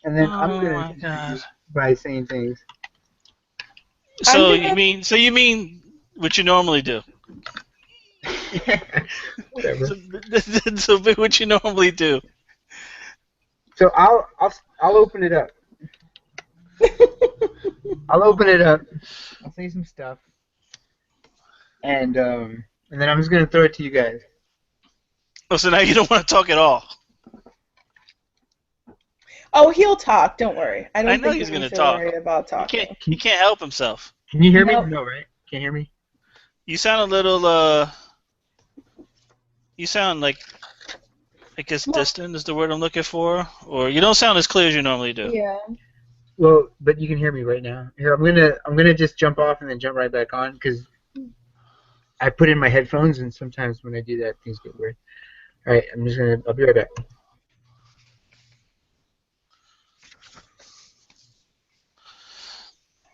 and then I'm Oh gonna my god. continue by saying things. I'm So gonna. you mean what you normally do? Whatever. So, so what you normally do? So I'll open it up. I'll open it up. I'll say some stuff, and then I'm just gonna throw it to you guys. Oh, so now you don't want to talk at all. Oh, he'll talk. Don't worry. I I don't know think he's we need gonna to talk. worry about He can't. talking. He can't help himself. Can you hear me? No. No, right? Can't hear me. You sound a little. You sound like. I guess Well, distant is the word I'm looking for, or you don't sound as clear as you normally do. yeah. Well, but you can hear me right now. Here, I'm gonna just jump off and then jump right back on because I put in my headphones and sometimes when I do that things get weird. All right, I'll be right back.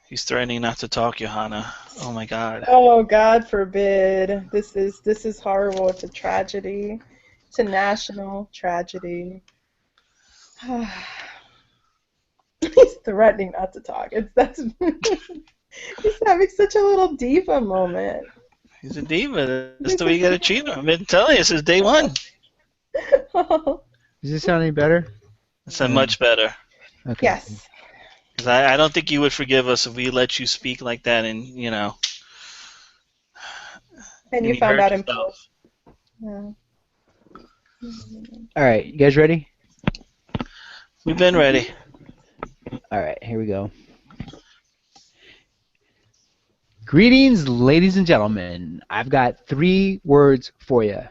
He's threatening not to talk, Johanna. Oh my God. Oh, God forbid. This is horrible. It's a tragedy. It's a national tragedy. He's threatening not to talk. That's he's having such a little diva moment. He's a diva. That's the way you gotta treat him. I've been telling you since day one. Does this sound any better? It's much better. Okay. Yes. 'Cause I don't think you would forgive us if we let you speak like that and, And and you you found hurt out in yourself. post. Yeah. All right, you guys ready? We've been ready. All right, here we go. Greetings, ladies and gentlemen. I've got 3 words for you.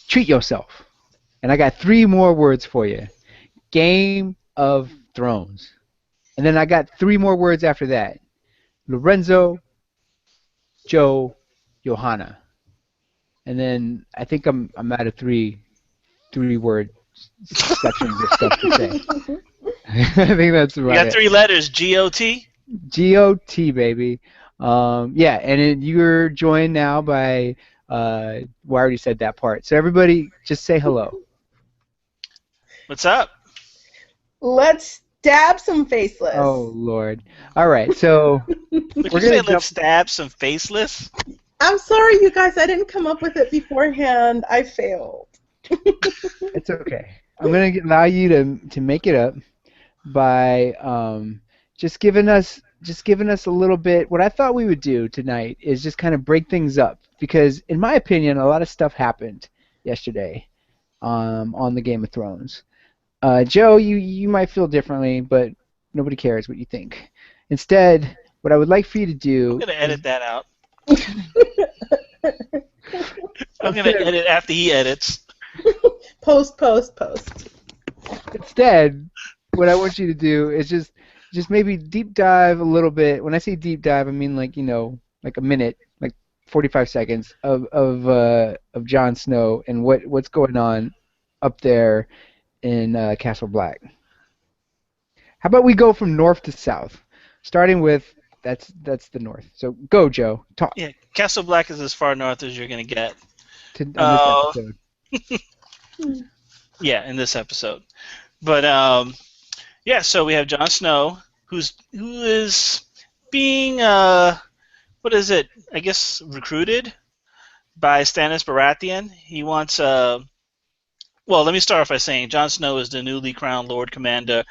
Treat yourself. And I got 3 more words for you. Game of Thrones. And then I got 3 more words after that. Lorenzo, Joe, Johanna. And then I think I'm out of 3-word sections of stuff to say. I think that's You right. got 3 letters, G-O-T? GOT, baby. Yeah, and you're joined now by, well, I already said that part. So everybody just say hello. What's up? Let's stab some faceless. Oh, Lord. All right, so Would We're you say gonna jump- let's stab some faceless? I'm sorry, you guys. I didn't come up with it beforehand. I failed. it's okay. I'm going to allow you to make it up by just giving us a little bit. What I thought we would do tonight is just kind of break things up because, in my opinion, a lot of stuff happened yesterday on the Game of Thrones. Joe, you might feel differently, but nobody cares what you think. Instead, what I would like for you to do. I'm going to edit that out. I'm going to edit after he edits. Post. Instead, what I want you to do is just maybe deep dive a little bit. When I say deep dive, I mean like like a minute, like 45 seconds of Jon Snow and what's going on up there in Castle Black. How about we go from north to south, starting with that's the north. So go, Joe. Talk. Yeah, Castle Black is as far north as you're going to get. On this episode. Yeah, in this episode. But yeah, so we have Jon Snow, who is being what is it? I guess recruited by Stannis Baratheon. He wants well, let me start off by saying Jon Snow is the newly crowned Lord Commander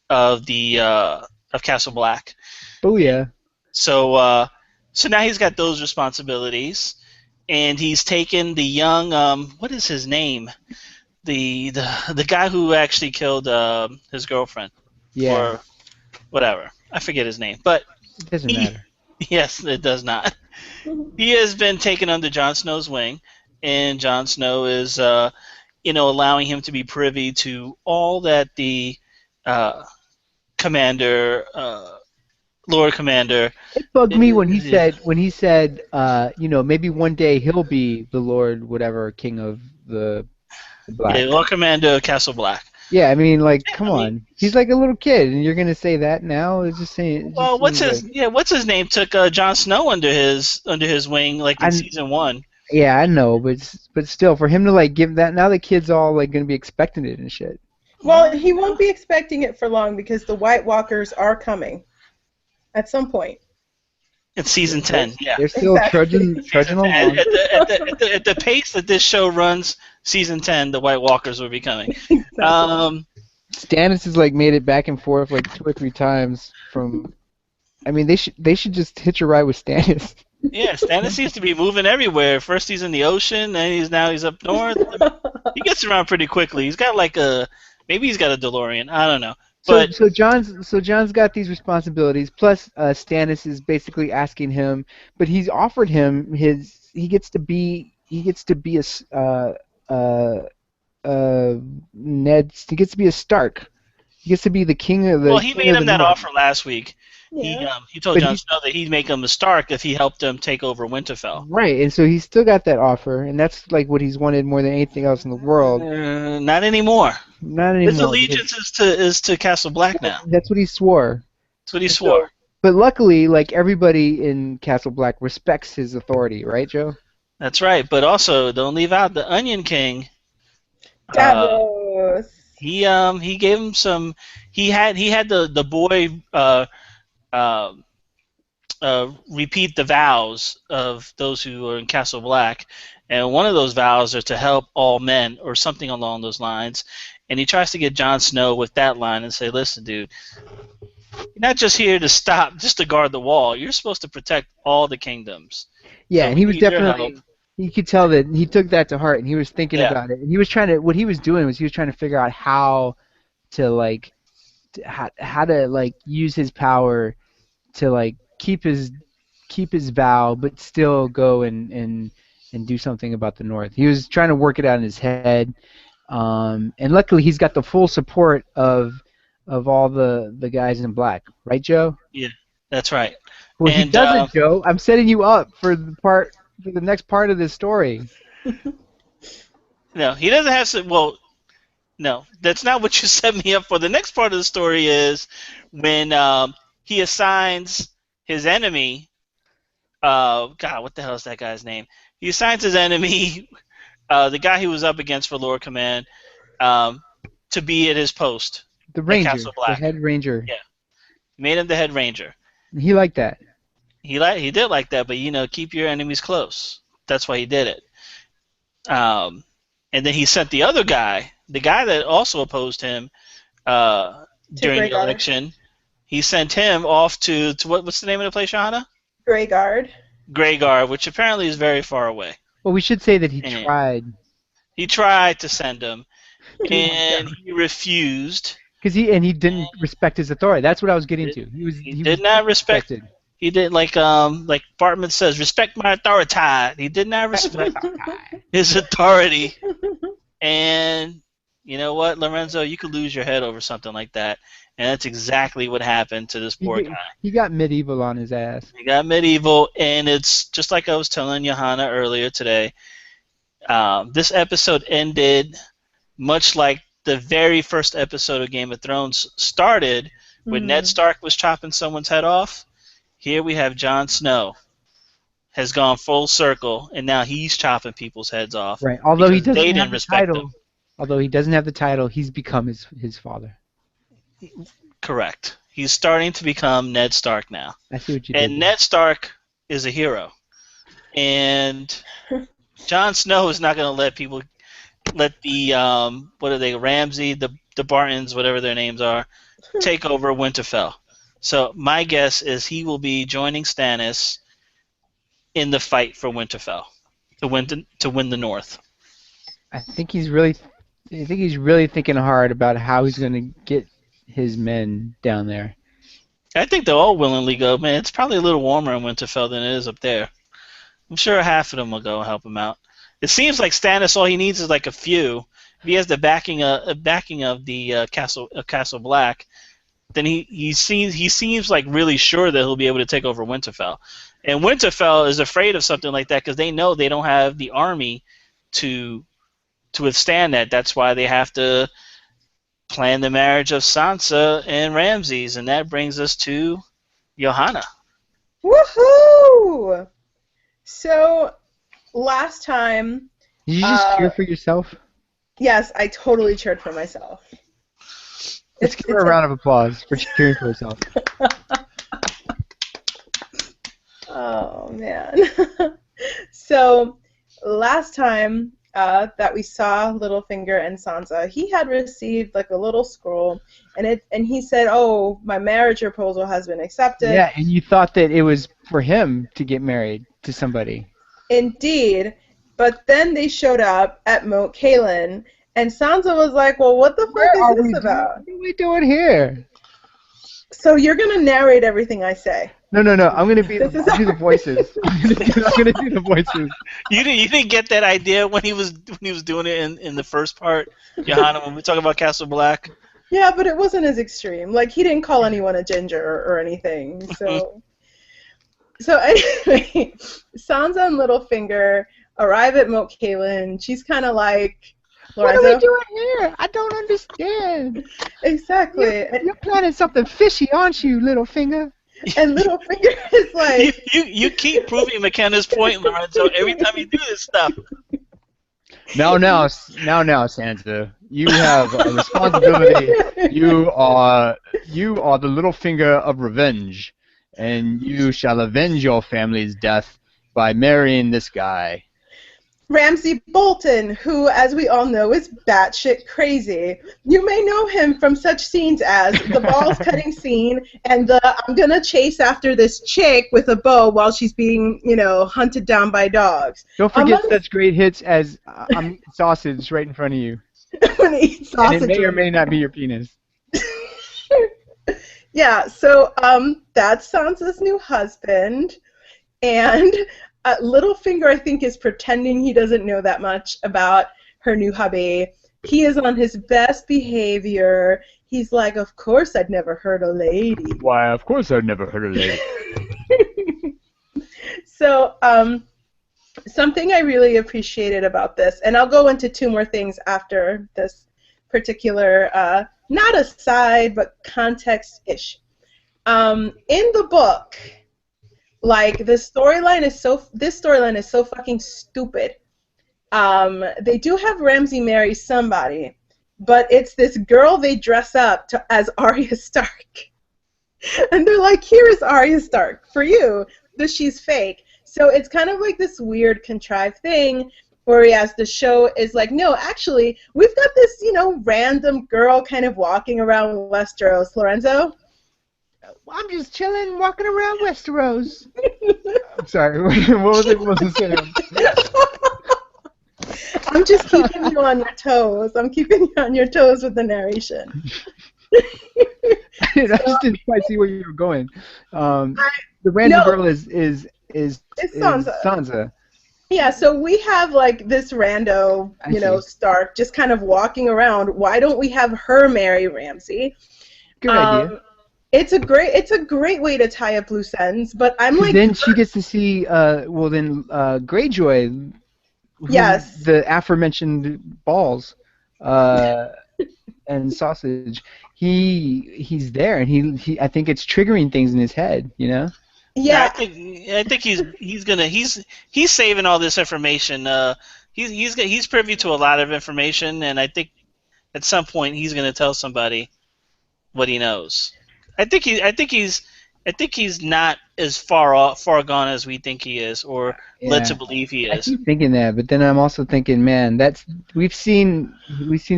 of the of Castle Black. Oh yeah. So so now he's got those responsibilities, and he's taken the young what is his name? The guy who actually killed his girlfriend. Yeah. Or whatever. I forget his name. But it doesn't matter. Yes, it does not. He has been taken under Jon Snow's wing, and Jon Snow is allowing him to be privy to all that the commander Lord Commander. It bugged me when he said maybe one day he'll be the Lord whatever King of the Black. Yeah, Lord Commander of Castle Black. Yeah, I mean, like, come on. He's like a little kid, and you're gonna say that now? It's just saying. Well, what's his name? Took Jon Snow under his wing, like in season 1. Yeah, I know, but still, for him to like give that now, the kids all like gonna be expecting it and shit. Well, he won't be expecting it for long because the White Walkers are coming at some point. It's season 10, yeah. They're still Exactly. trudging along. At the pace that this show runs, season 10, the White Walkers will be coming. Exactly. Stannis has like made it back and forth like 2 or 3 times from. I mean, they should just hitch a ride with Stannis. Yeah, Stannis seems to be moving everywhere. First he's in the ocean, then he's up north. He gets around pretty quickly. He's got like maybe he's got a DeLorean. I don't know. But So John's got these responsibilities. Plus, Stannis is basically asking him, but he's offered him he gets to be he gets to be a Stark. He gets to be the king of the. well, he king made of him the that North. offer last week. Yeah. He told But Jon Snow that he'd make him a Stark if he helped him take over Winterfell. Right, and so he's still got that offer, and that's like what he's wanted more than anything else in the world. Not anymore. Not anymore. His allegiance is to Castle Black now. That's what he swore. That's what he swore. But luckily, like everybody in Castle Black respects his authority, right, Joe? That's right. But also, don't leave out the Onion King. Davos. He gave him some. He had the boy repeat the vows of those who are in Castle Black, and one of those vows are to help all men or something along those lines. And he tries to get Jon Snow with that line and say, "Listen, dude, you're not just here to just to guard the wall. You're supposed to protect all the kingdoms." Yeah, So and he we was need your definitely. help. You could tell that he took that to heart, and he was thinking Yeah. about it. And he was trying to. What he was doing was he was trying to figure out how to like, how to like use his power to like keep his vow, but still go and do something about the North. He was trying to work it out in his head, and luckily he's got the full support of all the guys in black, right, Joe? That's right. Well, he And, doesn't, Joe. I'm setting you up for the next part of this story. No, he doesn't have to. Well, no, that's not what you set me up for. The next part of the story is when he assigns his enemy. God, what the hell is that guy's name? He assigns his enemy, the guy he was up against for Lord Command, to be at his post. The ranger, Castle the Black. head ranger. Yeah. He made him the head ranger. He liked that. He did like that, but keep your enemies close. That's why he did it. And then he sent the other guy, the guy that also opposed him during the Greyguard. election. He sent him off to what's the name of the place, Shahana? Greyguard. Greyguard, which apparently is very far away. Well, we should say that he Yeah. tried. He tried to send him, and he refused. Because he didn't respect his authority. That's what I was getting to. He did not respect. respected. He did like Bartman says, respect my authority. He did not respect his authority. And you know what, Lorenzo, you could lose your head over something like that. And that's exactly what happened to this poor guy. He got medieval on his ass. He got medieval, and it's just like I was telling Johanna earlier today. This episode ended much like the very first episode of Game of Thrones started, when Ned Stark was chopping someone's head off. Here we have Jon Snow has gone full circle, and now he's chopping people's heads off. Right. Although he because doesn't they didn't have the respect title. him. Although he doesn't have the title, he's become his father. Correct. He's starting to become Ned Stark now. I see what you did. And Ned Stark is a hero. And Jon Snow is not going to let the what are they, Ramsay, the Bartons, whatever their names are, take over Winterfell. So my guess is he will be joining Stannis in the fight for Winterfell to win the North. I think he's really thinking hard about how he's going to get his men down there. I think they'll all willingly go. Man, it's probably a little warmer in Winterfell than it is up there. I'm sure half of them will go help him out. It seems like Stannis, all he needs is like a few. If he has the backing of the Castle Black, then he seems like really sure that he'll be able to take over Winterfell. And Winterfell is afraid of something like that because they know they don't have the army to withstand that. That's why they have to plan the marriage of Sansa and Ramses, and that brings us to Johanna. Woohoo! So, last time, Did you just cheer for yourself? yes, I totally cheered for myself. Let's give her a round of applause for cheering for herself. Oh man. So last time that we saw Littlefinger and Sansa, he had received like a little scroll, and he said, "Oh, my marriage proposal has been accepted." Yeah, and you thought that it was for him to get married to somebody. Indeed, but then they showed up at Moat Cailin, and Sansa was like, "Well, what the fuck is this about?" What are we doing here? So you're gonna narrate everything I say. No. I'm gonna do the voices. I'm gonna do the voices. You didn't get that idea when he was doing it in the first part, Johanna, when we talk about Castle Black. Yeah, but it wasn't as extreme. Like he didn't call anyone a ginger or anything. So anyway, Sansa and Littlefinger arrive at Moat Cailin. She's kind of like, What Lorenzo. are we doing here? I don't understand. Exactly. You're planning something fishy, aren't you, Littlefinger? And Littlefinger is like, You keep proving McKenna's point, Lorenzo, every time you do this stuff. Now, Sansa, you have a responsibility. You are the Littlefinger of revenge, and you shall avenge your family's death by marrying this guy. Ramsay Bolton, who, as we all know, is batshit crazy. You may know him from such scenes as the balls cutting scene and the I'm gonna chase after this chick with a bow while she's being, hunted down by dogs. Don't forget such great hits as I'm eating sausage right in front of you. When he eats sausage. And it may or may not be your penis. Yeah, so that's Sansa's new husband, and Littlefinger, I think, is pretending he doesn't know that much about her new hubby. He is on his best behavior. He's like, of course I'd never hurt a lady. Why, of course I'd never hurt a lady. So, something I really appreciated about this, and I'll go into two more things after this particular, not aside, but context-ish. In the book, like, this storyline is so fucking stupid. They do have Ramsay marry somebody, but it's this girl they dress up as Arya Stark. And they're like, here is Arya Stark for you, but she's fake. So it's kind of like this weird contrived thing, whereas the show is like, no, actually, we've got this, random girl kind of walking around Westeros. Lorenzo? I'm just chilling, walking around Westeros. I'm sorry, what was I supposed to say? I'm just keeping you on your toes. I'm keeping you on your toes with the narration. I just didn't quite see where you were going. The random girl is Sansa. Sansa. Yeah, so we have like this rando, Stark, just kind of walking around. Why don't we have her marry Ramsay? Good idea. It's a great way to tie up loose ends, but I'm like. Then she gets to see Greyjoy. Yes. The aforementioned balls, and sausage. He's there, and he I think it's triggering things in his head, Yeah. I think he's saving all this information. He's privy to a lot of information, and I think at some point he's going to tell somebody what he knows. I think he's not as far gone as we think he is, or led to believe he is. I keep thinking that, but then I'm also thinking, man, we've seen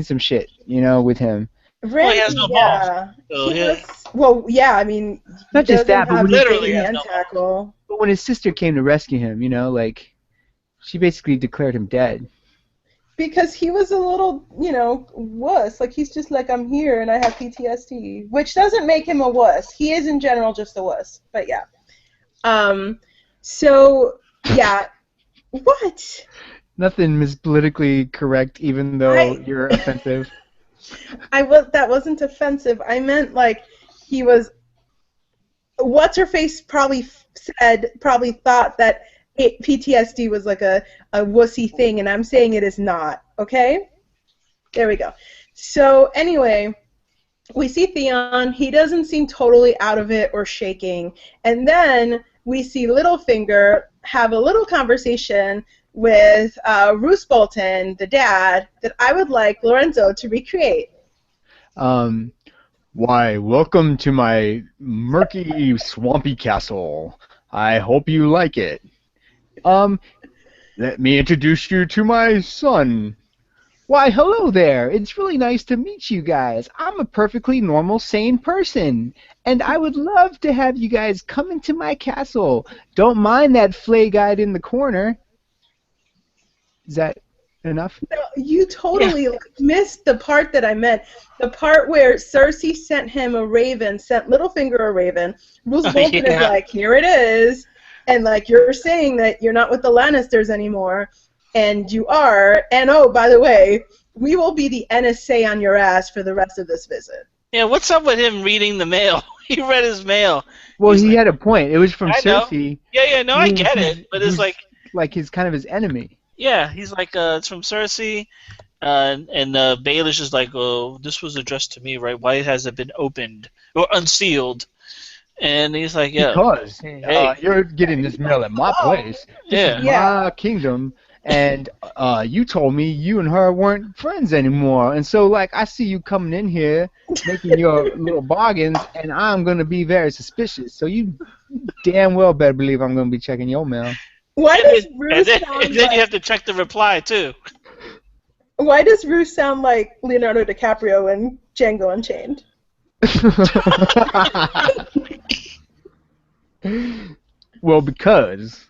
some shit, with him. Well, he has no balls. So, I mean, not just that, but literally hand tackle. But when his sister came to rescue him, she basically declared him dead. Because he was a little, wuss. Like, he's just like, I'm here and I have PTSD. Which doesn't make him a wuss. He is, in general, just a wuss. But, yeah. So, yeah. What? Nothing is politically correct, even though you're offensive. That wasn't offensive. I meant, like, he was... What's-her-face probably thought that PTSD was like a wussy thing, and I'm saying it is not, okay? There we go. So, anyway, we see Theon. He doesn't seem totally out of it or shaking. And then we see Littlefinger have a little conversation with Roose Bolton, the dad, that I would like Lorenzo to recreate. Why, welcome to my murky, swampy castle. I hope you like it. Let me introduce you to my son. Why, hello there. It's really nice to meet you guys. I'm a perfectly normal, sane person, and I would love to have you guys come into my castle. Don't mind that flay guide in the corner. Is that enough? No, you totally missed the part that I meant. The part where Cersei sent him a raven, sent Littlefinger a raven. Roose Bolton is like, here it is. And like, you're saying that you're not with the Lannisters anymore. And you are. And oh, by the way, we will be the NSA on your ass for the rest of this visit. Yeah, what's up with him reading the mail? He read his mail. Well, He's he like, had a point. It was from I know. Cersei. Yeah, no, I get it. But it's who's like his kind of his enemy. yeah, he's like, it's from Cersei. And Baelish is like, oh, this was addressed to me, right? Why hasn't it been opened or unsealed? And he's like, yeah. Because Hey. you're getting this mail at my place. This is Yeah. my kingdom. And you told me you and her weren't friends anymore. And so, like, I see you coming in here making your little bargains, and I'm going to be very suspicious. So you damn well better believe I'm going to be checking your mail. Why does Roose And sound then like, you have to check the reply, too. why does Roose sound like Leonardo DiCaprio in Django Unchained? Well, because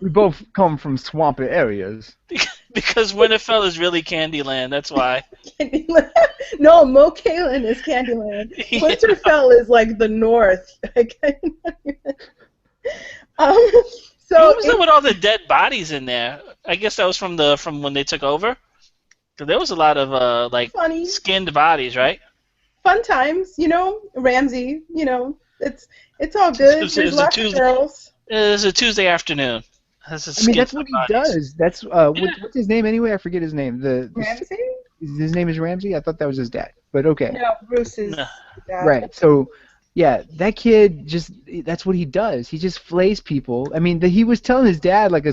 we both come from swampy areas. Because Winterfell is really Candyland, that's why. Candyland. No, Mo Kalen is Candyland. Yeah. Winterfell is like the north. So What was it with all the dead bodies in there? I guess that was from when they took over. 'Cause there was a lot of like funny, skinned bodies, right? fun times, you know. Ramsey, you know, it's all good. It's There's a lots Tuesday. of girls. It was a Tuesday afternoon. I mean, that's what he does. That's what's his name anyway? I forget his name. Ramsey? His name is Ramsey. I thought that was his dad, but okay. No, Bruce is No. dad. Right. So, yeah, that kid that's what he does. He just flays people. I mean, he was telling his dad like a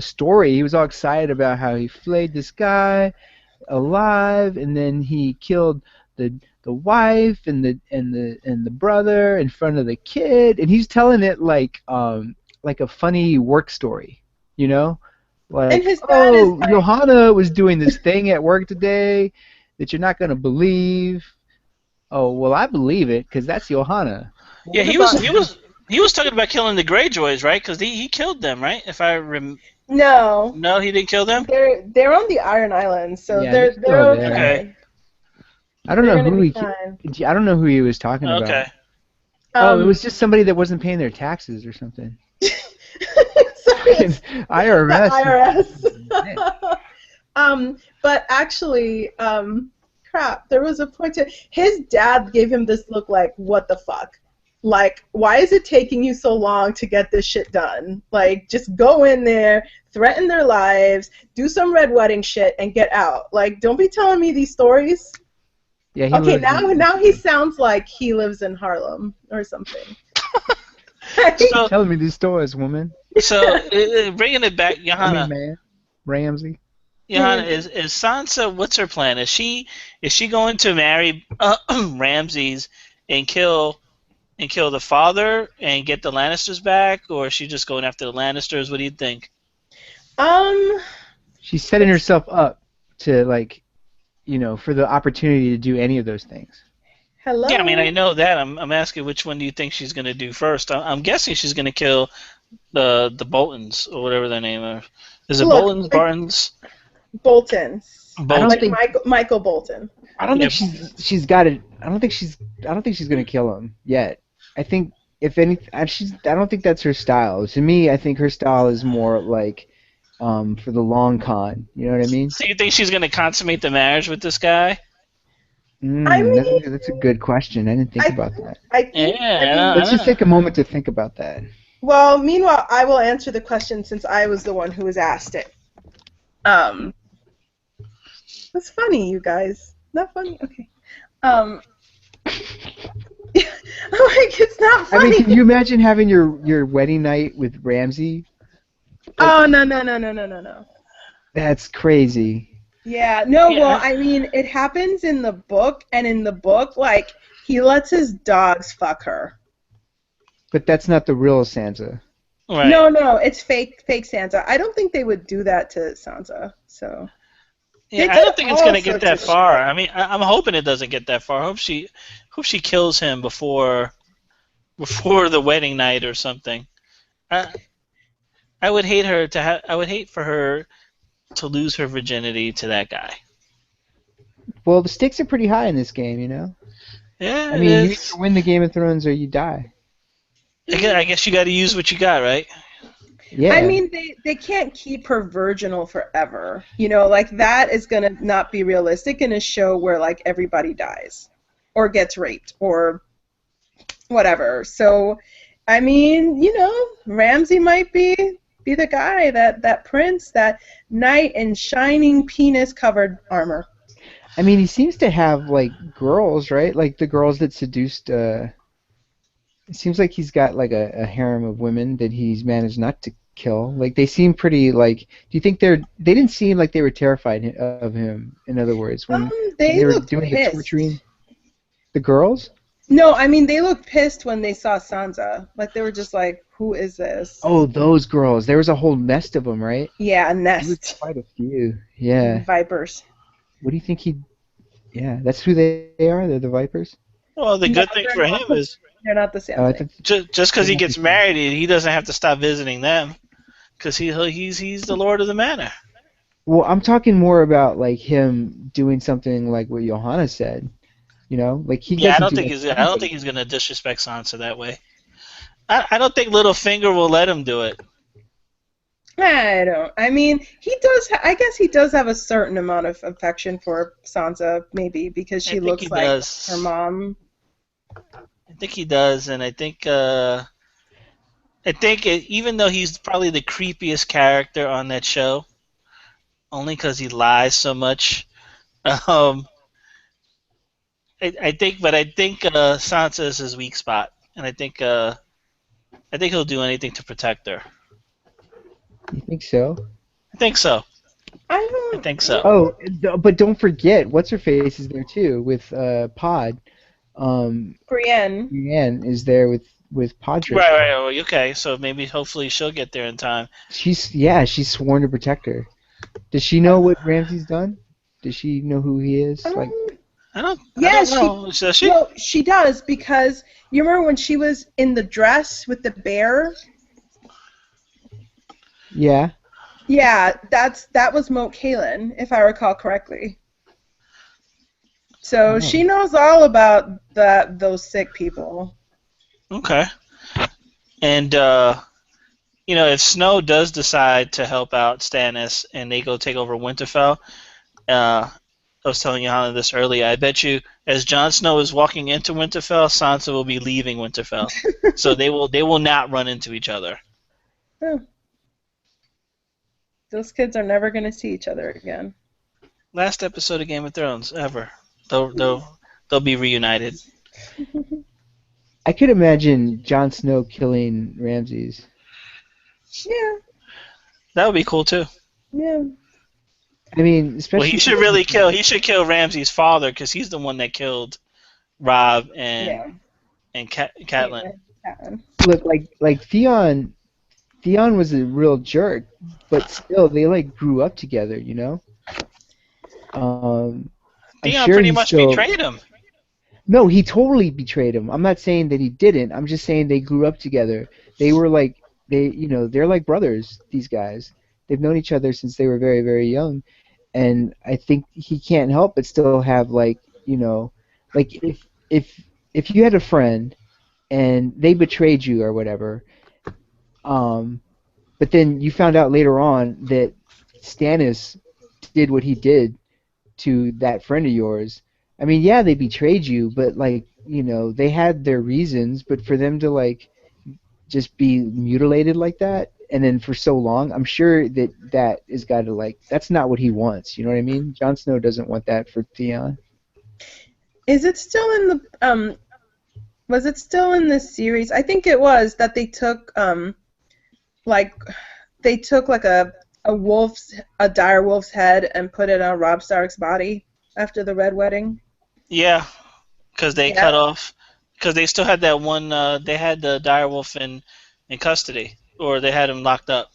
story. He was all excited about how he flayed this guy alive, and then he killed the wife and the brother in front of the kid, and he's telling it like a funny work story, you know? Like, And his dad is like- Johanna was doing this thing at work today that you're not gonna believe. Oh, well, I believe it because that's Johanna. Yeah, he was talking about killing the Greyjoys, right? Because he killed them, right? If I No, he didn't kill them. they're on the Iron Islands, so Yeah, they're they're still okay. there. Okay. I don't They're know gonna who be he. fine. I don't know who he was talking about. Okay. Oh, it was just somebody that wasn't paying their taxes or something. Sorry, it's IRS. the IRS. But actually, crap, there was a point to his dad gave him this look like, what the fuck? Like, why is it taking you so long to get this shit done? Like, just go in there, threaten their lives, do some red wedding shit, and get out. Like, don't be telling me these stories. Yeah. Okay, now he sounds like he lives in Harlem or something. So, Telling me these stories, woman. Bringing it back, Johanna. Man. Ramsey. Johanna, is Sansa? What's her plan? Is she going to marry Ramses and kill the father and get the Lannisters back, or is she just going after the Lannisters? What do you think? She's setting herself up to, like, you know, for the opportunity to do any of those things. Hello. Yeah, I mean, I know that. I'm asking which one do you think she's going to do first? I'm guessing she's going to kill the Boltons or whatever their name are. Is it Look, Boltons? Bartons? Boltons. Bolton. Like Michael Bolton. I don't Yeah. think she's got it. I don't think she's gonna kill him yet. I think if any, I don't think that's her style. To me, I think her style is more like for the long con. You know what I mean? So you think she's going to consummate the marriage with this guy? I mean- That's a good question. I didn't think about that. I think, Yeah, Let's just take a moment to think about that. well, meanwhile, I will answer the question since I was the one who was asked it. That's funny, you guys. Not funny? Okay. I'm like, it's not I funny. mean, can you imagine having your wedding night with Ramsey? Oh, no. That's crazy. Yeah, no, Yeah. well, I mean, it happens in the book, and in the book, like, He lets his dogs fuck her. But that's not the real Sansa. Right. No, it's fake Sansa. I don't think they would do that to Sansa. So. Yeah, They I don't did think it's all gonna get sorts that of far. shit. I mean, I'm hoping it doesn't get that far. Hope she kills him before the wedding night or something. I would hate her to I would hate for her to lose her virginity to that guy. Well, the stakes are pretty high in this game, you know? Yeah, I it mean, you is. either win the Game of Thrones or you die. I guess you got to use what you got, right? Yeah. I mean, they can't keep her virginal forever. You know, like that is gonna not be realistic in a show where like everybody dies, or gets raped, or whatever. So, I mean, you know, Ramsay might be the guy, that prince, that knight in shining penis-covered armor. I mean, he seems to have, like, girls, right? Like, the girls that seduced, it seems like he's got, like, a harem of women that he's managed not to kill. Like, they seem pretty, like, do you think they didn't seem like they were terrified of him, in other words, when They they were looked doing the pissed. torturing? The girls? No, I mean they looked pissed when they saw Sansa. Like they were just like, "Who is this?" Oh, those girls. There was a whole nest of them, right? Yeah, a There was nest. quite a few. Yeah. Vipers. What do you think he... Yeah, that's who they are? They're the Vipers? Well, the No, good thing they're for not him the- is They're not the same I thing. thought- just because he gets married, he doesn't have to stop visiting them, because he's the lord of the manor. Well, I'm talking more about, like, him doing something like what Johanna said. You know? Like, he Yeah, I doesn't don't do think that he's. to I don't anybody. think he's gonna disrespect Sansa that way. I don't think Littlefinger will let him do it. I don't. I mean, he does. I guess he does have a certain amount of affection for Sansa, maybe because I she think looks he like does. her mom. I think he does, and I think even though he's probably the creepiest character on that show, only because he lies so much. Um, I think Sansa is his weak spot, and I think he'll do anything to protect her. You think so? I think so. I I don't. think so. Oh, but don't forget, what's-her-face is there, too, with Pod. Brienne. Brienne is there with Podrick. Right. Okay. So maybe, hopefully, she'll get there in time. She's sworn to protect her. Does she know what Ramsay's done? Does she know who he is? Like, I don't Yeah, know. Does she? Well, she does because you remember when she was in the dress with the bear? yeah. Yeah, that was Moat Cailin, if I recall correctly. So Oh. she knows all about those sick people. Okay. And if Snow does decide to help out Stannis and they go take over Winterfell, I was telling Johanna this earlier. I bet you, as Jon Snow is walking into Winterfell, Sansa will be leaving Winterfell. So they will not run into each other. Huh. Those kids are never going to see each other again. Last episode of Game of Thrones ever. They'll be reunited. I could imagine Jon Snow killing Ramses. Yeah, That would be cool too. yeah. I mean, especially... Well, he should really kill. He should kill Ramsay's father because he's the one that killed Robb and Catelyn. Catelyn. Look, like Theon was a real jerk, but still, they, like, grew up together, you know? I'm Theon sure pretty he much still... betrayed him. No, he totally betrayed him. I'm not saying that he didn't. I'm just saying they grew up together. They were like, they're like brothers, these guys. They've known each other since they were very, very young. And I think he can't help but still have, like, like if you had a friend and they betrayed you or whatever, but then you found out later on that Stannis did what he did to that friend of yours. I mean, yeah, they betrayed you, but, like, they had their reasons, but for them to, like, just be mutilated like that, and then for so long, I'm sure that is got to, like, that's not what he wants, you know what I mean? Jon Snow doesn't want that for Theon. Is it still in the was it still in the series? I think it was that they took like a dire wolf's head and put it on Robb Stark's body after the Red Wedding. Yeah, because they Yeah. cut off, because they still had that one. They had the direwolf in custody, or they had him locked up,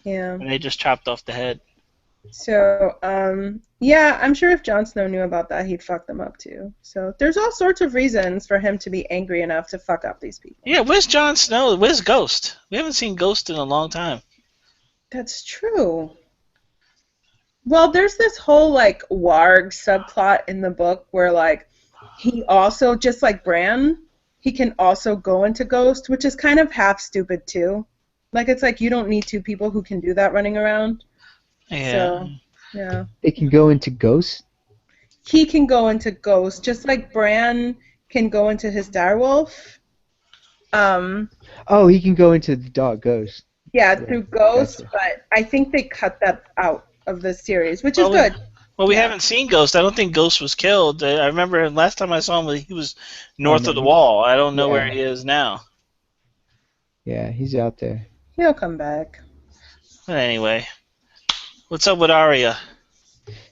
Yeah. and they just chopped off the head. So, yeah, I'm sure if Jon Snow knew about that, he'd fuck them up too. So there's all sorts of reasons for him to be angry enough to fuck up these people. Yeah, where's Jon Snow? Where's Ghost? We haven't seen Ghost in a long time. That's true. Well, there's this whole like Warg subplot in the book where like he also, just like Bran, he can also go into Ghost, which is kind of half stupid too. Like it's like you don't need two people who can do that running around. Yeah. So, yeah. It can go into Ghost. He can go into Ghost, just like Bran can go into his direwolf. Oh, he can go into the dog Ghost. Yeah, through Ghost, gotcha. but I think they cut that out of the series, which is Well, good. Well, we haven't seen Ghost. I don't think Ghost was killed. I remember last time I saw him, he was north no, of the wall. I don't know yeah. where he is now. Yeah, he's out there. He'll come back. But anyway, what's up with Arya?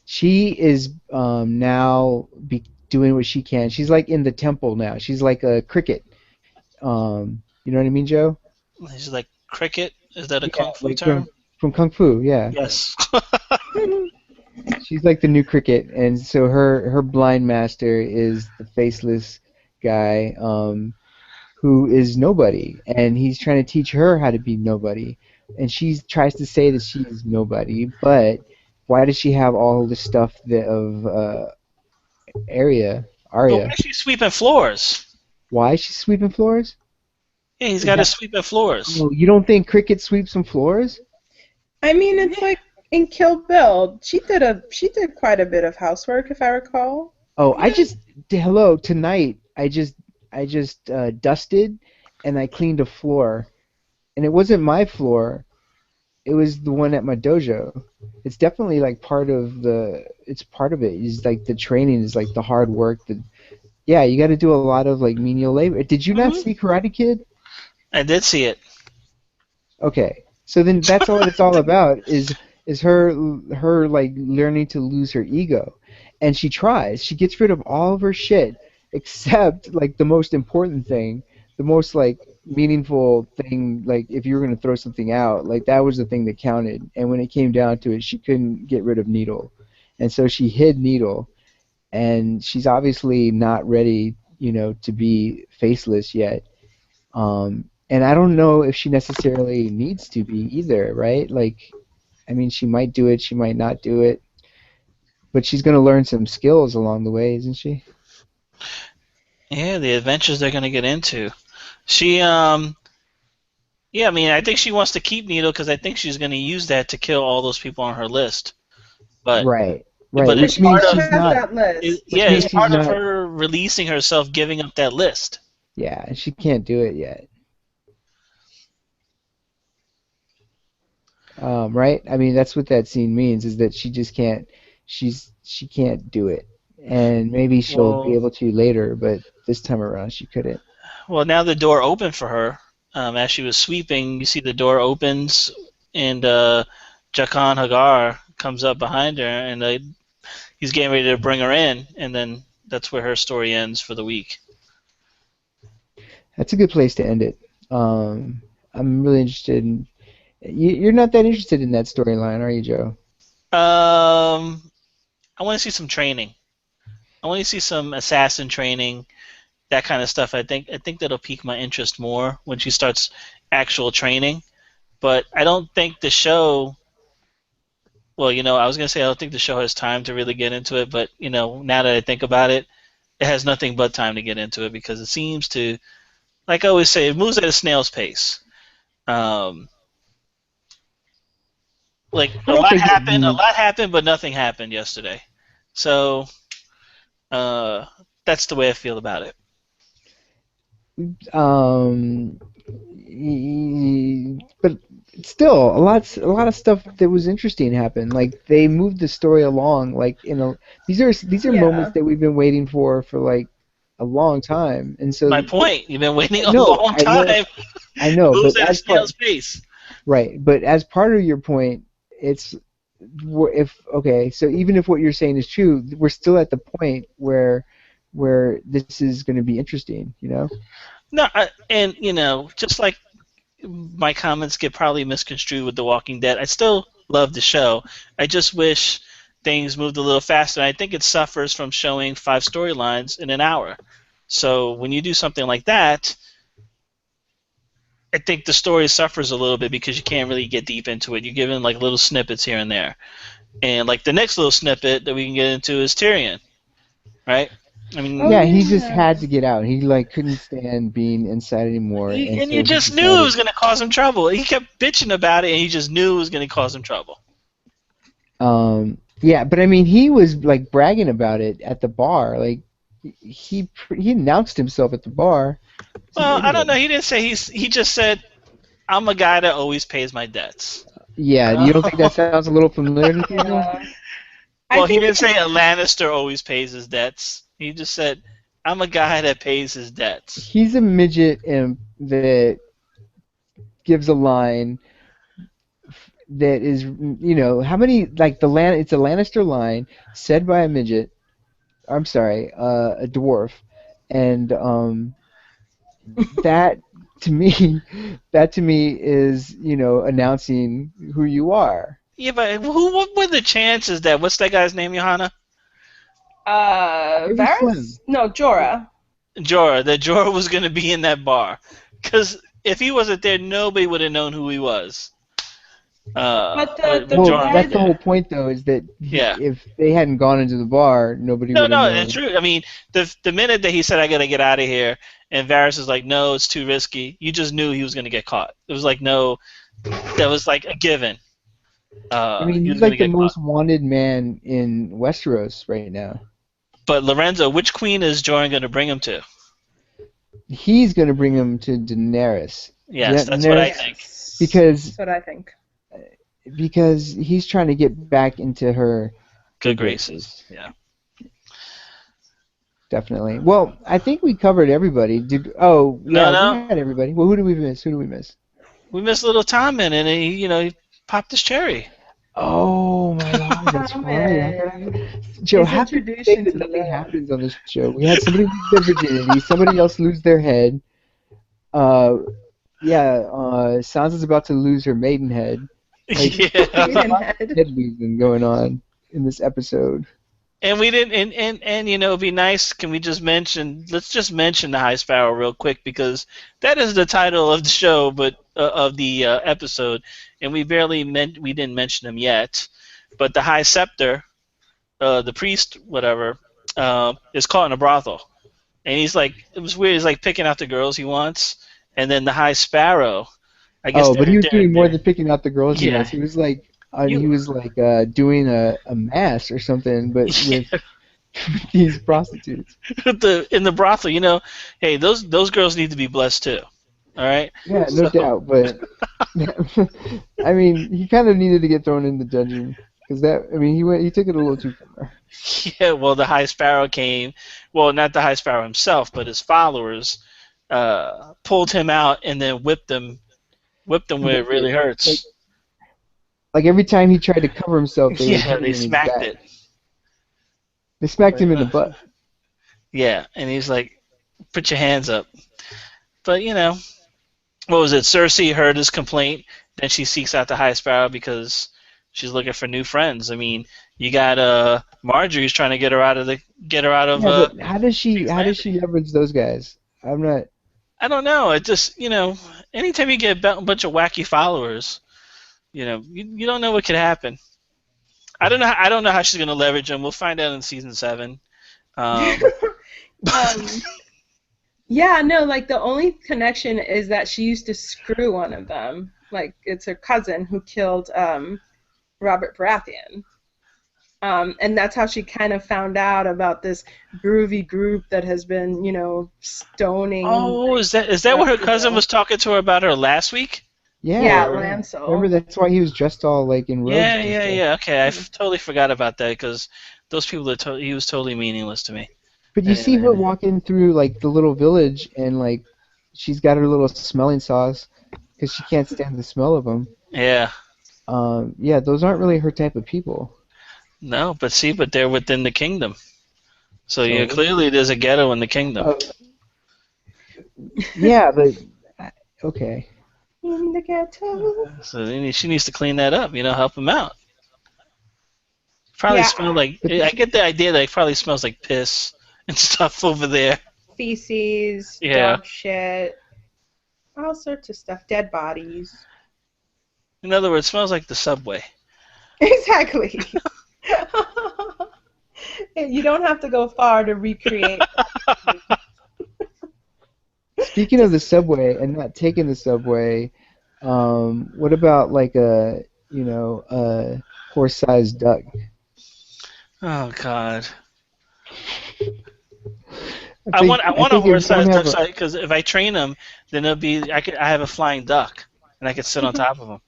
She is doing what she can. She's like in the temple now. She's like a cricket. You know what I mean, Joe? He's like cricket. Is that a Yeah, kung fu like term? from Kung Fu, yeah. Yes. She's like the new cricket, and so her blind master is the faceless guy who is nobody, and he's trying to teach her how to be nobody, and she tries to say that she is nobody, but why does she have all this stuff of Arya? But why is she sweeping floors? Why is she sweeping floors? Yeah, he's got to sweep at floors. Oh, you don't think cricket sweeps some floors? I mean, it's like in Kill Bill, she did quite a bit of housework, if I recall. Oh, hello, tonight I just dusted and I cleaned a floor, and it wasn't my floor. It was the one at my dojo. It's definitely like part of it. Is like the training is like the hard work. Yeah, you got to do a lot of like menial labor. Did you not see Karate Kid? I did see it. Okay, so then that's all it's all about is her like learning to lose her ego, and she tries. She gets rid of all of her shit except like the most important thing, the most like meaningful thing. Like if you were gonna throw something out, like that was the thing that counted. And when it came down to it, she couldn't get rid of Needle, and so she hid Needle, and she's obviously not ready, to be faceless yet. And I don't know if she necessarily needs to be either, right? Like, I mean, she might do it, she might not do it, but she's going to learn some skills along the way, isn't she? Yeah, the adventures they're going to get into. She, yeah, I mean, I think she wants to keep Needle because I think she's going to use that to kill all those people on her list. But Right. But Which it's means part of she's not. that list. yeah, means it's part she's of not- her releasing herself, giving up that list. Yeah, she can't do it yet. Right? I mean, that's what that scene means, is that she just can't. She can't do it, and maybe she'll be Well- able to later, but this time around she couldn't. Well, now the door opened for her. As she was sweeping, you see the door opens, and Jaqen Hagar comes up behind her, and he's getting ready to bring her in, and then that's where her story ends for the week. That's a good place to end it. I'm really interested in. You're not that interested in that storyline, are you, Joe? I want to see some training. I want to see some assassin training, that kind of stuff. I think that'll pique my interest more when she starts actual training. But I don't think the show. Well, I was gonna say I don't think the show has time to really get into it, but now that I think about it, it has nothing but time to get into it because it seems to, like I always say, it moves at a snail's pace. Like I don't think it a lot happened, but nothing happened yesterday. So that's the way I feel about it. But still, a lot of stuff that was interesting happened. Like they moved the story along. Like these are Yeah. moments that we've been waiting for like a long time, and so My point. You've been waiting a No, long I know. time. I know, Moves but at a as part, snail's pace. right, but as part of your point, it's so even if what you're saying is true, we're still at the point where where this is going to be interesting, you know? No, and just like my comments get probably misconstrued with The Walking Dead, I still love the show. I just wish things moved a little faster. And I think it suffers from showing 5 storylines in an hour. So when you do something like that, I think the story suffers a little bit because you can't really get deep into it. You're given like little snippets here and there. And like the next little snippet that we can get into is Tyrion, right? I mean, Oh, Yeah, he just yeah. had to get out. He like couldn't stand being inside anymore, and and so you he just knew it decided- was going to cause him trouble. He kept bitching about it, and he just knew it was going to cause him trouble. Yeah, but I mean, he was like bragging about it at the bar. Like he announced himself at the bar. He's an Well, I don't idiot. know. He didn't say he just said, "I'm a guy that always pays my debts." Yeah, you don't think that sounds a little familiar to you? I Well, he think didn't say a Lannister always pays his debts. He just said, "I'm a guy that pays his debts." He's a midget imp that gives a line that is, how many like it's a Lannister line said by a midget. I'm sorry, a dwarf, and that to me, that to me is announcing who you are. Yeah, but what were the chances that what's that guy's name, Johanna? It was Varys? slim. No, Jorah. Jorah. That Jorah was going to be in that bar, because if he wasn't there, nobody would have known who he was. But the Well, Jorah that's was the there. whole point, though, is that Yeah. if they hadn't gone into the bar, nobody No, would have no, known. it's true. I mean, the minute that he said, "I gotta get out of here," and Varys is like, "No, it's too risky," you just knew he was gonna get caught. It was like that was like a given. I mean, he he's was gonna like the get most caught. wanted man in Westeros right now. But Lorenzo, which queen is Jorah gonna bring him to? He's going to bring him to Daenerys. Yes, that's what I Daenerys- think. Because That's what I think. he's trying to get back into her Good graces. Yeah. Definitely. Well, I think we covered everybody. No. We had everybody. Well, who did we miss? Who did we miss? We missed little Tommen, and he popped his cherry. Oh my God, that's right. Joe, His happy to introduction say that to nothing love. happens on this show. We had somebody lose their virginity, somebody else lose their head. Sansa's about to lose her maidenhead. Like- Yeah. Maidenhead. Head losing going on in this episode. And we didn't, and it'd be nice. Can we just let's just mention the High Sparrow real quick, because that is the title of the show, but of the episode, and we didn't mention him yet. But the High Scepter, the priest, whatever, is caught in a brothel, and it was weird. He's like picking out the girls he wants, and then the High Sparrow, I guess. But he was doing more they're- than picking out the girls. Yeah. He was like, doing a mass or something, but with these prostitutes. in the brothel. Hey, those girls need to be blessed too. All right. Yeah, no So- doubt. But I mean, he kind of needed to get thrown in the dungeon because he took it a little too far. Yeah, well, the High Sparrow came. Well, not the High Sparrow himself, but his followers pulled him out and then whipped him where it really hurts. Like every time he tried to cover himself, they would hit him they in his smacked back. it. They smacked him in the butt. Yeah, and he's like, "Put your hands up." But what was it? Cersei heard his complaint, then she seeks out the High Sparrow because she's looking for new friends. I mean, you got Marjorie's trying to get her out of. Yeah, but how does she leverage those guys? I'm not. I don't know. It just anytime you get a bunch of wacky followers, you don't know what could happen. I don't know how she's gonna leverage them. We'll find out in season 7. Yeah, no, like the only connection is that she used to screw one of them. Like it's her cousin who killed Robert Baratheon. And that's how she kind of found out about this groovy group that has been, stoning. Oh, is that what her cousin was talking to her about her last week? Yeah. Yeah, Lancel. Remember, that's why he was dressed all like in robes. Yeah, and yeah, stuff. yeah. Okay, totally forgot about that because those people he was totally meaningless to me. But you see her walking through like the little village, and like she's got her little smelling sauce because she can't stand the smell of them. Yeah. Yeah, those aren't really her type of people. No, but they're within the kingdom. So yeah, clearly there's a ghetto in the kingdom. Yeah, but okay. In the ghetto. So she needs to clean that up. Help him out. Probably Yeah. smell like. I get the idea that it probably smells like piss and stuff over there. Feces, Yeah. dog shit, all sorts of stuff. Dead bodies. In other words, it smells like the subway. Exactly. You don't have to go far to recreate. Speaking of the subway and not taking the subway, what about like a horse-sized duck? Oh God. I I want a think if you horse-sized don't duck have because if I train him, then it'll be I have a flying duck and I could sit on top of him.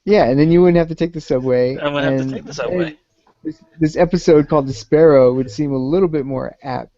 yeah, and then you wouldn't have to take the subway. I wouldn't have to and take the subway. then this episode called The Sparrow would seem a little bit more apt.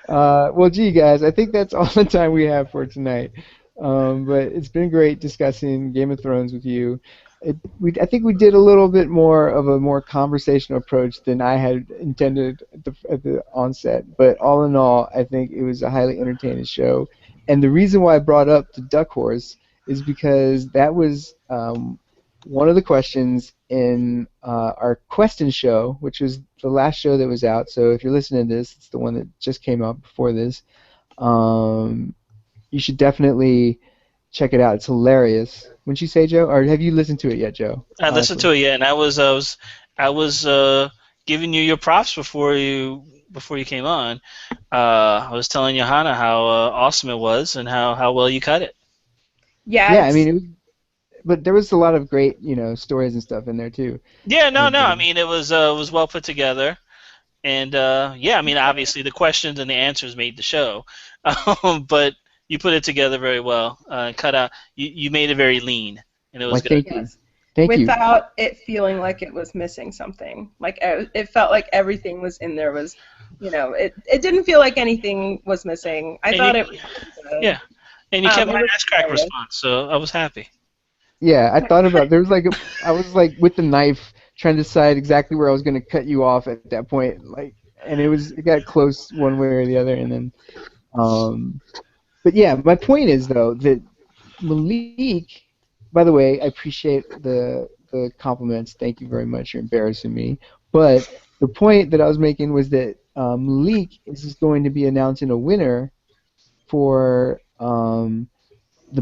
Well, gee, guys, I think that's all the time we have for tonight. But it's been great discussing Game of Thrones with you. I think we did a little bit more of a more conversational approach than I had intended at the onset. But all in all, I think it was a highly entertaining show. And the reason why I brought up the Duck Horse is because that was one of the questions in our Question show, which was the last show that was out. So if you're listening to this, it's the one that just came out before this. You should definitely check it out. It's hilarious. Wouldn't you say, Joe? Or have you listened to it yet, Joe? I listened to it, yeah, and I was giving you your props before you came on. I was telling Johanna how awesome it was and how well you cut it. Yeah. Yeah, I mean, but there was a lot of great, stories and stuff in there too. Yeah, no. I mean, it was well put together, and yeah, I mean, obviously the questions and the answers made the show, but you put it together very well. Cut out. You made it very lean, and it was good. Thank you. Thank you. Without it feeling like it was missing something. Like it felt like everything was in there. It didn't feel like anything was missing. I thought it was good. Yeah, and you kept my ass crack response, so I was happy. Yeah, I thought about I was like with the knife trying to decide exactly where I was going to cut you off at that point, and it got close one way or the other, and then, but yeah, my point is though that Malik. By the way, I appreciate the compliments. Thank you very much. You're embarrassing me. But the point that I was making was that Malik is going to be announcing a winner for the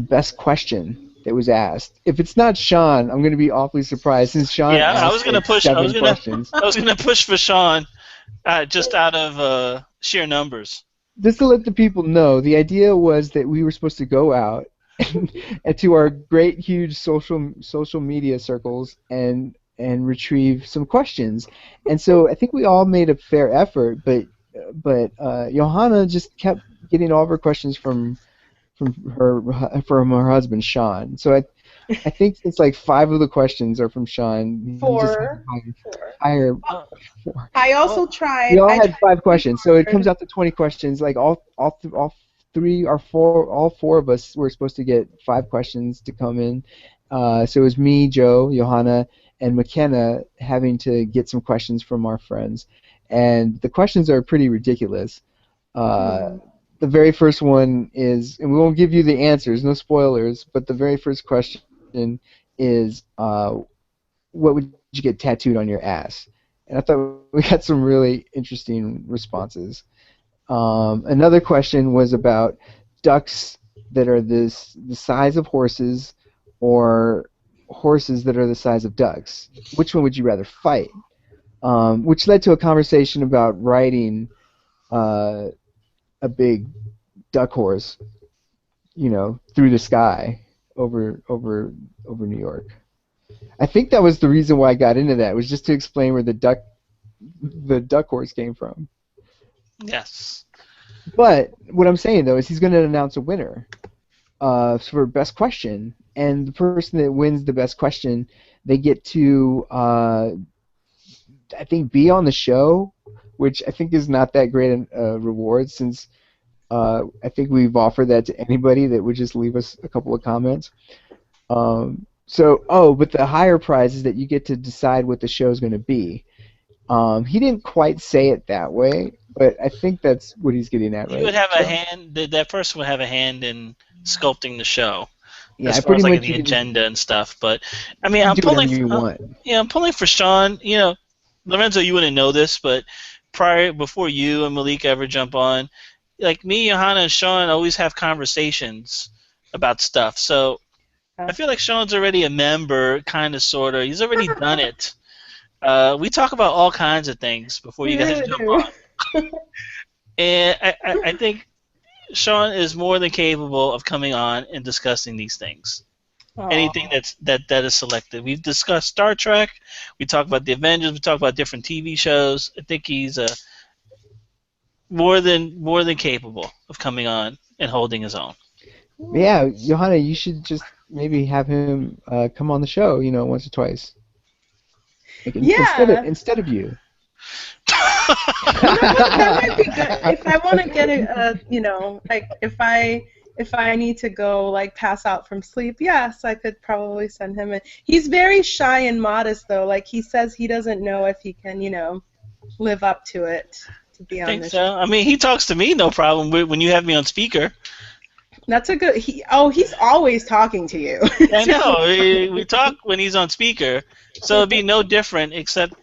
best question that was asked. If it's not Sean, I'm going to be awfully surprised since Sean asked I was going to push. questions. I was going to push for Sean, just out of sheer numbers. Just to let the people know, the idea was that we were supposed to go out and to our great, huge social media circles and retrieve some questions. And so I think we all made a fair effort, but Johanna just kept getting all of her questions from her husband Sean. So I think it's like 5 of the questions are from Sean. 4. Four. I also tried. We all had 5 questions, so it comes out to 20 questions. Like all 4 of us were supposed to get 5 questions to come in. So it was me, Joe, Johanna, and McKenna having to get some questions from our friends. And the questions are pretty ridiculous. The very first one is, and we won't give you the answers, no spoilers, but the very first question is, what would you get tattooed on your ass? And I thought we got some really interesting responses. Another question was about ducks that are the size of horses or horses that are the size of ducks. Which one would you rather fight? Which led to a conversation about riding a big duck horse, through the sky over New York. I think that was the reason why I got into that, was just to explain where the duck horse came from. Yes. But what I'm saying though is he's going to announce a winner for best question, and the person that wins the best question, they get to I think be on the show, which I think is not that great a reward, since I think we've offered that to anybody that would just leave us a couple of comments. So, but the higher prize is that you get to decide what the show's going to be. He didn't quite say it that way, but I think that's what he's getting at, You right? would have a So, hand. That person would have a hand in sculpting the show, yeah, as I far pretty as like much the agenda and stuff. But I mean, you can I'm do whatever pulling. you want. Yeah, I'm pulling for Sean. You know, Lorenzo, you wouldn't know this, but before you and Malik ever jump on, like me, Johanna, and Sean always have conversations about stuff. So I feel like Sean's already a member, kind of, sort of. He's already done it. We talk about all kinds of things before you We guys really jump do. on. And I think Sean is more than capable of coming on and discussing these things. Anything Aw. that is selected. We've discussed Star Trek. We talk about the Avengers. We talk about different TV shows. I think he's more than capable of coming on and holding his own. Yeah, Johanna, you should just maybe have him come on the show, once or twice. Like, Yeah. instead of you. You know what? That might be good. If I want to get like if I need to go like pass out from sleep, yes, I could probably send him in. He's very shy and modest though. Like he says he doesn't know if he can, live up to it to be I on think this so. show. I mean, he talks to me no problem when you have me on speaker. That's a good. He's always talking to you. I know. We talk when he's on speaker, so it'd be no different except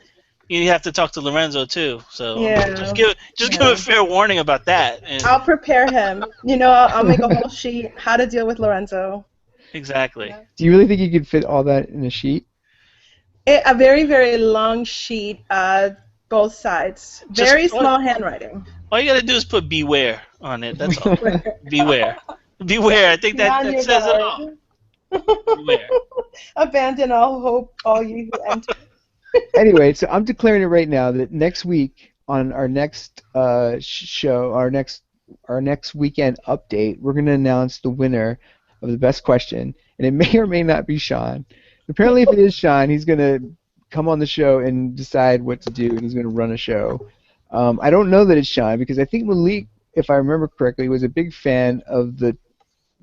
you have to talk to Lorenzo too. So Yeah. just give a fair warning about that. And I'll prepare him. I'll make a whole sheet how to deal with Lorenzo. exactly. Do you really think you could fit all that in a sheet? A very, very long sheet, both sides. Very small handwriting. All you gotta do is put beware on it. That's all. Beware. Beware. I think that says it all. Beware. Abandon all hope, all you who enter. Anyway, so I'm declaring it right now that next week on our next show, our next weekend update, we're going to announce the winner of the best question, and it may or may not be Sean. Apparently, if it is Sean, he's going to come on the show and decide what to do, and he's going to run a show. I don't know that it's Sean because I think Malik, if I remember correctly, was a big fan of the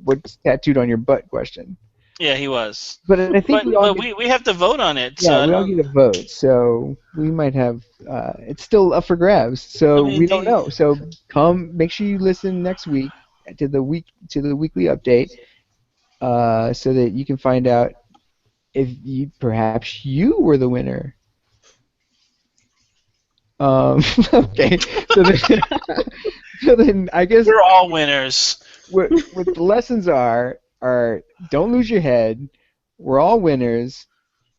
"what's tattooed on your butt" question. Yeah, he was. But I think we have to vote on it. Yeah, so we all get a vote, so we might have. It's still up for grabs, so we don't know. So make sure you listen next week to the weekly update, so that you can find out if perhaps you were the winner. Okay, so then I guess we're all winners. What the lessons are don't lose your head. We're all winners.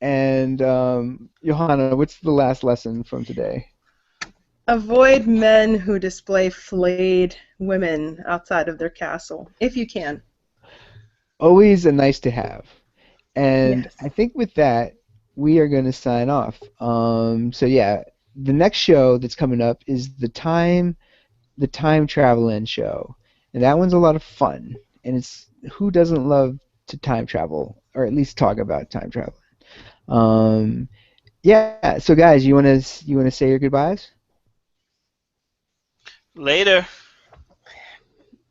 And Johanna, what's the last lesson from today? Avoid men who display flayed women outside of their castle, if you can. Always a nice to have. And yes. I think with that, we are going to sign off. So yeah, the next show that's coming up is the time traveling show, and that one's a lot of fun. And it's who doesn't love to time travel, or at least talk about time travel. Yeah. So guys, you wanna say your goodbyes? Later.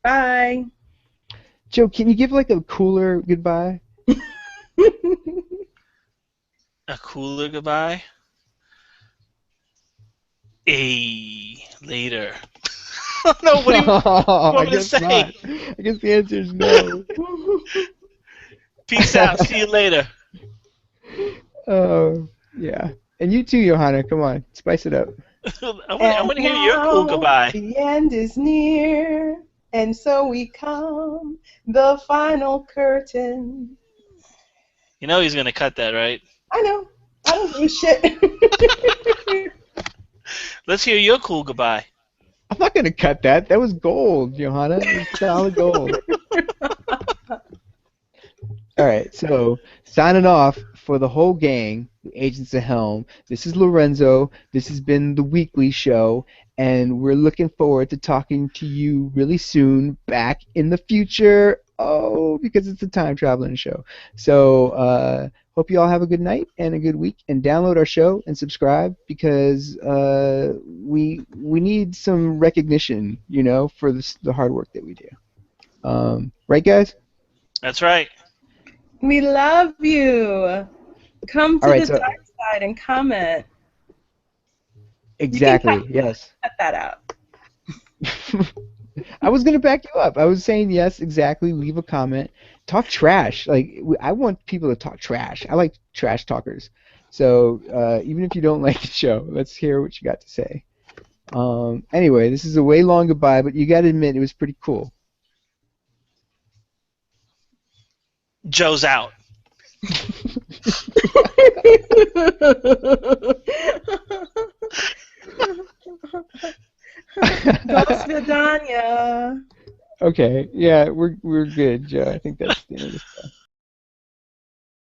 Bye. Joe, can you give like a cooler goodbye? A cooler goodbye? Later. No, what do you want me to say? Not. I guess the answer is no. Peace out. See you later. Oh, yeah. And you too, Johanna. Come on. Spice it up. I want to hear your cool goodbye. The end is near, and so we come, the final curtain. You know he's going to cut that, right? I know. I don't give a shit. Let's hear your cool goodbye. I'm not going to cut that. That was gold, Johanna. It's solid gold. All right, so signing off for the whole gang, the Agents of Helm. This is Lorenzo. This has been the weekly show, and we're looking forward to talking to you really soon back in the future. Oh, because it's a time traveling show. So hope you all have a good night and a good week, and download our show and subscribe because we need some recognition, for the hard work that we do. Right, guys? That's right. We love you. Come to All right, the so dark side and comment. exactly, You can yes. cut that out. I was gonna back you up. I was saying yes, exactly. Leave a comment. Talk trash. Like I want people to talk trash. I like trash talkers. So even if you don't like the show, let's hear what you got to say. Anyway, this is a way long goodbye, but you got to admit it was pretty cool. Joe's out. До свидания. Okay, yeah, we're good, Joe. I think that's the end of this.